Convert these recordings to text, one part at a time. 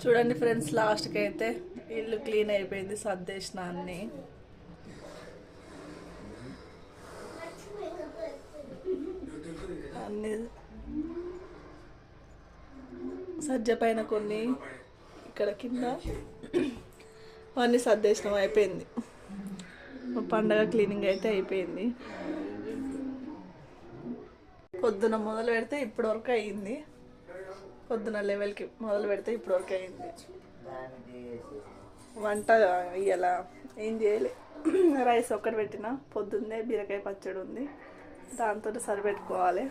చూడండి ఫ్రెండ్స్, లాస్ట్కి అయితే ఇల్లు క్లీన్ అయిపోయింది, సర్దేసిన అన్ని. అన్ని సజ్జ పైన కొన్ని ఇక్కడ కింద అన్నీ సర్దేసినాం, అయిపోయింది. పండగ క్లీనింగ్ అయితే అయిపోయింది. పొద్దున మొదలు పెడితే ఇప్పటి వరకు అయ్యింది. పొద్దున లెవెల్కి మొదలు పెడితే ఇప్పటి వరకు అయ్యింది. వంట ఇవాళ ఏం చేయలే, రైస్ ఒక్కటి పెట్టిన. పొద్దున్నే బీరకాయ పచ్చడి ఉంది, దాంతో సరిపెట్టుకోవాలి.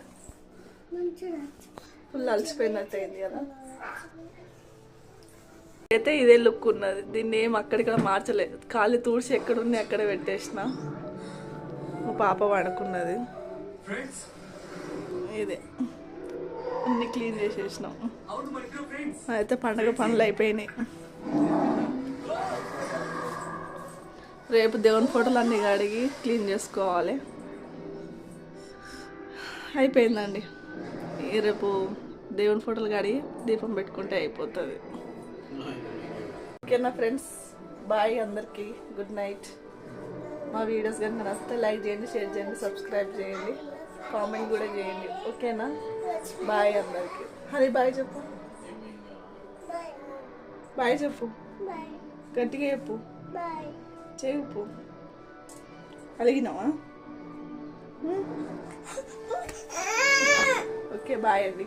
ఫుల్ అలసిపోయినట్టు అయింది కదా. అయితే ఇదే లుక్ ఉన్నది, దీన్ని ఏం అక్కడిక్కడ మార్చలేదు. ఖాళీ తూడ్చి ఎక్కడుంది అక్కడ పెట్టేసిన. మా పాప పడుకున్నది. ఇదే అన్ని క్లీన్ చేసేసినాం. అయితే పండగ పనులు అయిపోయినాయి. రేపు దేవుని ఫోటోలు అన్నీ కడిగి క్లీన్ చేసుకోవాలి. అయిపోయిందండి. రేపు దేవుని ఫోటోలు కడిగి దీపం పెట్టుకుంటే అయిపోతుంది. ఓకేనా ఫ్రెండ్స్, బాయ్ అందరికీ, గుడ్ నైట్. మా వీడియోస్ కనుక నచ్చితే లైక్ చేయండి, షేర్ చేయండి, సబ్స్క్రైబ్ చేయండి, కామెంట్ కూడా చేయండి. ఓకేనా, బాయ్ అందరికీ. హరి బాయ్ చెప్పు, బాయ్ చెప్పు, గట్టిగా చెప్పు, చెప్పు. అలిగినావా? ఓకే బాయ్ అండి.